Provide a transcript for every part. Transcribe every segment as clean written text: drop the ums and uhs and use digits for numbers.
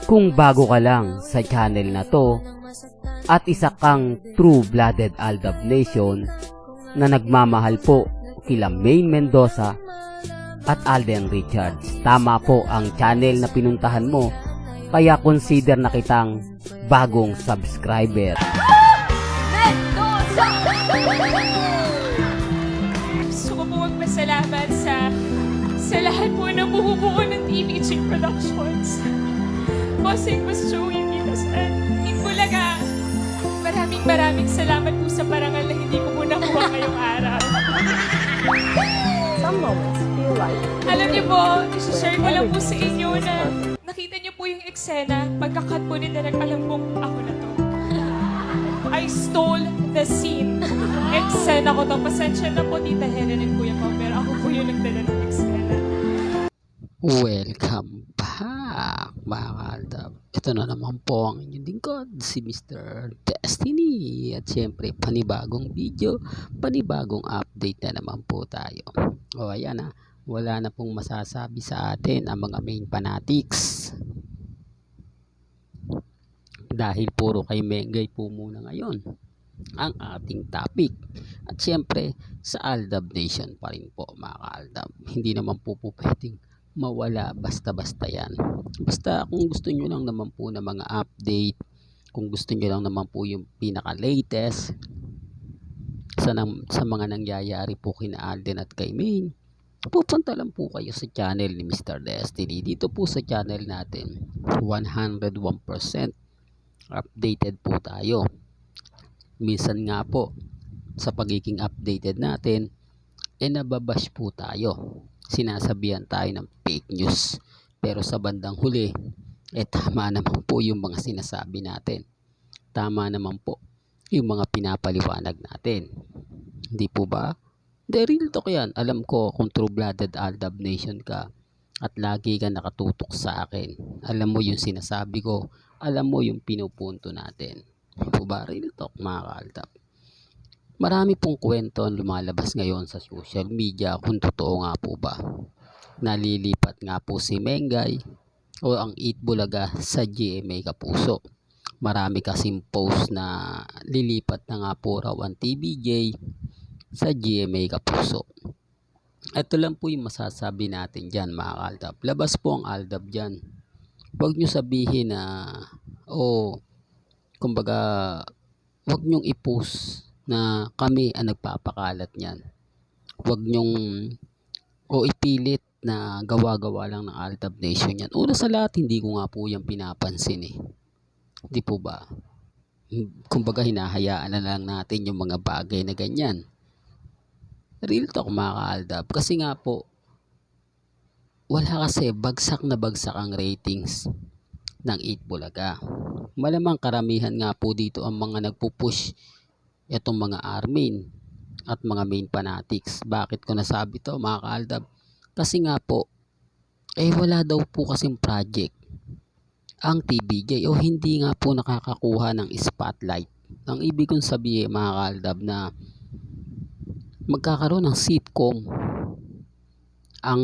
Kung bago ka lang sa channel na to at isa kang true-blooded Aldab Nation na nagmamahal po kila Maine Mendoza at Alden Richards, tama po ang channel na pinuntahan mo, kaya consider na kitang bagong subscriber. Mendoza! Gusto ko po magpasalamat sa lahat po na bumubuo ng TVG Productions. Bossing Mas Joey Pitasan, Itbulaga, maraming salamat po sa parangal na hindi ko po nakuha ngayong araw. Some moments feel like... Alam niyo po, isi-share ko lang po sa inyo na nakita niyo po yung eksena, pagka-cut po ni Direk, alam kong ako na to. I stole the scene. Eksena ko to. Pasensya na po, Tita Helen and Kuya Pao, pero ako po yung nagdala ng eksena. Welcome back mga Aldab. Ito na naman po ang inyong lingkod, si Mr. Destiny. At syempre, panibagong video, panibagong update na naman po tayo. O ayan na, wala na pong masasabi sa atin ang mga main fanatics. Dahil puro kay Mengay po muna ngayon ang ating topic. At syempre, sa Aldab Nation pa rin po mga Aldab. Hindi naman po pwedeng mawala basta-basta yan. Basta kung gusto nyo lang naman po na mga update, kung gusto nyo lang naman po yung pinaka-latest sa mga nangyayari po kina Alden at kay Maine, pupunta lang po kayo sa channel ni Mr. Destiny. Dito po sa channel natin, 101% updated po tayo. Minsan nga po, sa pagiging updated natin, nababash po tayo. Sinasabihan tayo ng fake news. Pero sa bandang huli, tama naman po yung mga sinasabi natin. Tama naman po yung mga pinapaliwanag natin. Hindi po ba? The real talk yan. Alam ko kung true-blooded Aldab Nation ka at lagi ka nakatutok sa akin. Alam mo yung sinasabi ko. Alam mo yung pinupunto natin. Hindi po ba? Real talk mga ka-Aldab. Marami pong kwento ang lumalabas ngayon sa social media kung totoo nga po ba. Nalilipat nga po si Mengay o ang Itbulaga sa GMA Kapuso. Marami kasing post na lilipat na nga po raw ang TVJ sa GMA Kapuso. Ito lang po yung masasabi natin dyan mga Aldab. Labas po ang Aldab dyan. Huwag nyo sabihin na kumbaga huwag nyong i-post na kami ang nagpapakalat niyan. Huwag nyong ipilit na gawa-gawa lang ng Aldab Nation yan. Una sa lahat, hindi ko nga po yan pinapansin eh. Di po ba? Kumbaga hinahayaan na lang natin yung mga bagay na ganyan. Real talk mga ka-Aldab. Kasi nga po, wala kasi bagsak na bagsak ang ratings ng Itbulaga. Malamang karamihan nga po dito ang mga nagpupush itong mga Armin at mga main fanatics. Bakit ko nasabi to mga ka-Aldab? Kasi nga po, wala daw po kasing project ang TVJ o hindi nga po nakakakuha ng spotlight. Ang ibig kong sabihin mga ka-Aldab na magkakaroon ng sitcom ang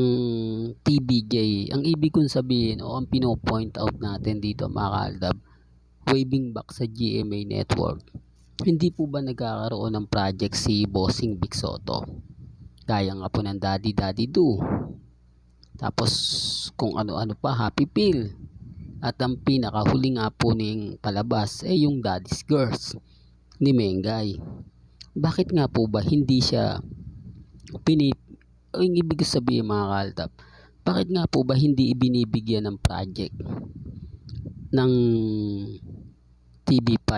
TVJ. Ang ibig kong sabihin o ang pino-point out natin dito mga ka-Aldab, waving back sa GMA Network, hindi po ba nagkakaroon ng project si Bossing Vic Soto? Gaya nga po ng Daddy Do. Tapos kung ano-ano pa, Happy Pill. At ang pinakahuli nga po ning palabas yung Daddy's Girls ni Mengay. Bakit nga po ba hindi siya yung ibig sabihin mga ka-Aldab, bakit nga po ba hindi ibinibigyan ng project ng TV5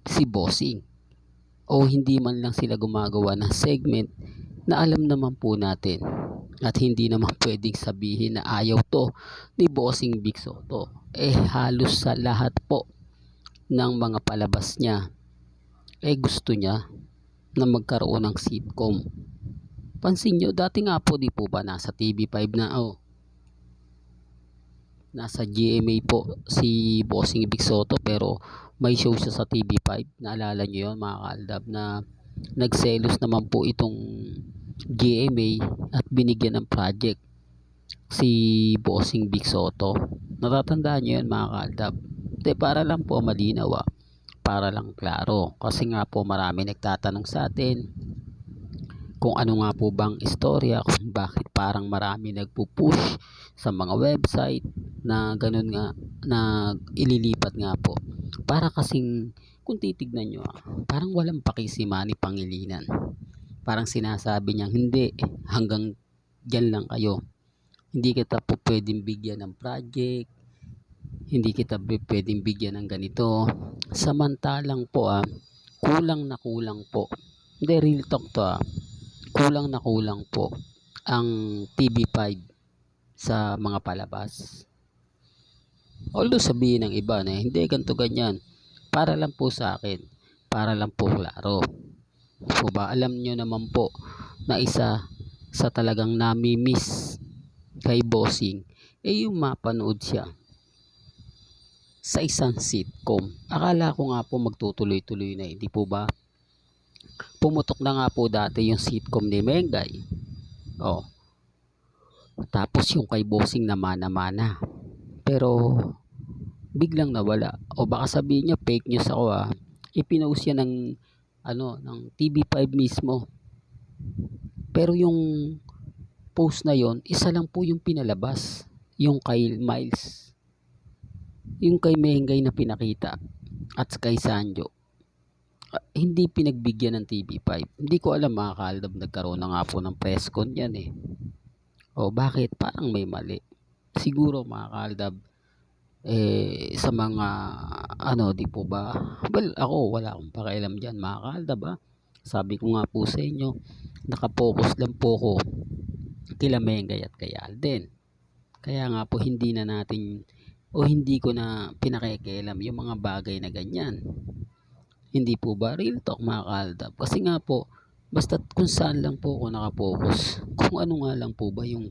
si Bossing? O hindi man lang sila gumagawa ng segment na alam naman po natin at hindi naman pwedeng sabihin na ayaw to ni Bossing Vic Soto. Halos sa lahat po ng mga palabas niya gusto niya na magkaroon ng sitcom. Pansin nyo, dati nga po di po ba nasa TV5 na nasa GMA po si Bossing Vic Soto, pero may show siya sa TV5. Naalala nyo yun mga ka-Aldab, na nagselos naman po itong GMA at binigyan ng project si Bossing Big Soto. Natatandaan nyo yan mga kaaldab. De, para lang po malinaw para lang klaro. Kasi nga po marami nagtatanong sa atin kung ano nga po bang istorya, kung bakit parang marami nagpupush sa mga website na ganun nga, na ililipat nga po. Para kasing kung titignan nyo parang walang paki si Manny Pangilinan. Parang sinasabi niya hindi, hanggang dyan lang kayo. Hindi kita po pwedeng bigyan ng project, hindi kita pwedeng bigyan ng ganito. Samantalang po kulang na kulang po. Hindi, real talk to kulang na kulang po ang TV5 sa mga palabas. Although sabihin ng iba na hindi ganito ganyan, para lang po sa akin, para lang po klaro. Po ba, alam nyo naman po na isa sa talagang nami-miss kay Bossing yung mapanood siya sa isang sitcom. Akala ko nga po magtutuloy-tuloy na, hindi po ba? Pumutok na nga po dati yung sitcom ni Mengay. Tapos yung kay Bossing namana-mana. Pero biglang nawala. O baka sabihin niya fake news ako ipinost yan ng TV5 mismo. Pero yung post na yon, isa lang po yung pinalabas. Yung kay Miles. Yung kay Mengay na pinakita. At kay Sanjo. Hindi pinagbigyan ng TV5. Hindi ko alam mga kaaldab, nagkaroon na nga po ng press con yan bakit? Parang may mali. Siguro mga kaaldab, sa mga di po ba? Well, ako wala akong pakialam dyan mga kaaldab Sabi ko nga po sa inyo, nakapokus lang po ko kila Mengay at kay Alden. Kaya nga po hindi ko na pinakikialam yung mga bagay na ganyan. Hindi po ba? Real talk mga kaaldab. Kasi nga po, basta kung saan lang po ako nakapokus, kung ano nga lang po ba yung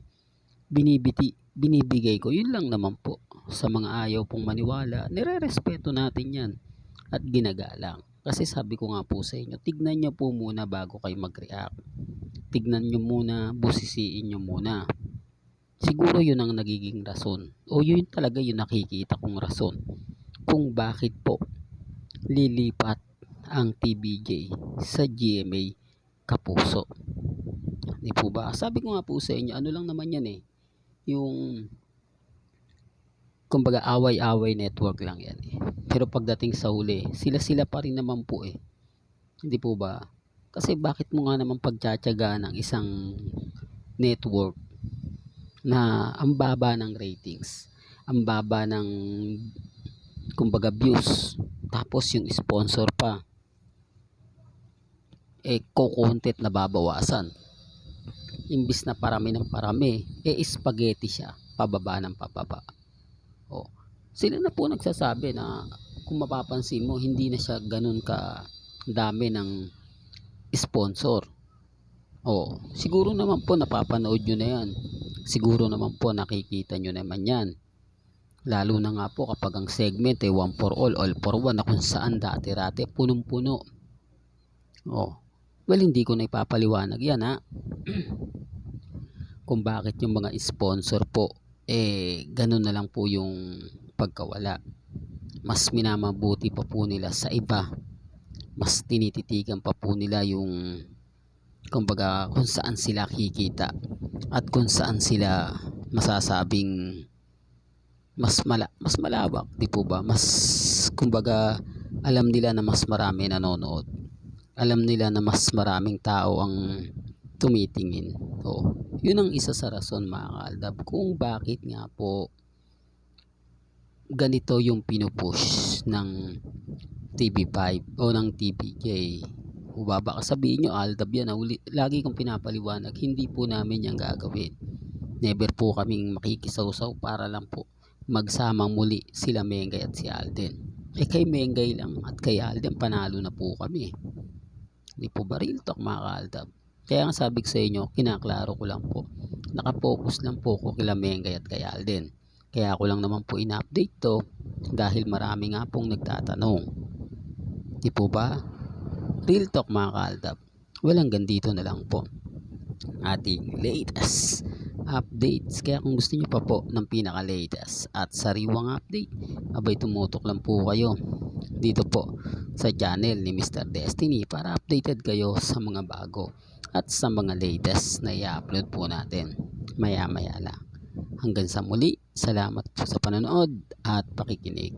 binibigay ko, yun lang naman po. Sa mga ayaw pong maniwala, nire-respeto natin yan at ginagalang. Kasi sabi ko nga po sa inyo, tignan nyo po muna bago kayo mag-react. Tignan nyo muna, busisiin nyo muna. Siguro yun ang nagiging rason. O yun talaga yung nakikita kong rason. Kung bakit po lilipat ang TVJ sa GMA Kapuso. Di po ba? Sabi ko nga po sa inyo, ano lang naman yan yung kumbaga away-away network lang yan Pero pagdating sa huli, sila pa rin naman po Hindi po ba? Kasi bakit mo nga naman pagtsatsagaan ng isang network na ang baba ng ratings, ang baba ng kumbaga views, tapos yung sponsor pa kukuntit na babawasan. Imbis na parami ng parami, spaghetti siya, pababa ng pababa. Sila na po nagsasabi na kung mapapansin mo, hindi na siya ganun ka dami ng sponsor. Siguro naman po napapanood nyo na yan. Siguro naman po nakikita nyo naman yan. Lalo na nga po kapag ang segment one for all for one, na kung saan dati-rati punong-puno. Well, hindi ko na ipapaliwanag yan kung bakit yung mga sponsor po ganun na lang po yung pagkawala. Mas minamabuti pa po nila sa iba. Mas tinititigan pa po nila yung kumbaga kung saan sila kikita at kung saan sila masasabing mas malawak, di po ba? Mas kumbaga alam nila na mas marami nanonood. Alam nila na mas maraming tao ang tumitingin. Yun ang isa sa rason mga kaaldab kung bakit nga po ganito yung pinupush ng TV5 o ng TVJ. Baka sabihin nyo, aldab yan. Lagi kong pinapaliwanag, hindi po namin yan gagawin. Never po kaming makikisawsaw para lang po magsama muli sila Mengay at si Alden. Kay Mengay lang at kay Alden, panalo na po kami. Hindi po ba real talk mga kaaldab? Kaya nga sabi ko sa inyo, kinaklaro ko lang po. Nakapokus lang po ko kila Mengay at kay Alden. Kaya ako lang naman po ina-update to dahil marami nga pong nagtatanong. Di po ba? Real talk mga kaaldab. Well, hanggang dito na lang po ating latest updates. Kaya kung gusto nyo pa po ng pinaka-latest at sariwang update, abay tumutok lang po kayo dito po sa channel ni Mr. Destiny para updated kayo sa mga bago at sa mga latest na i-upload po natin maya maya lang. Hanggang sa muli, salamat po sa panonood at pakikinig.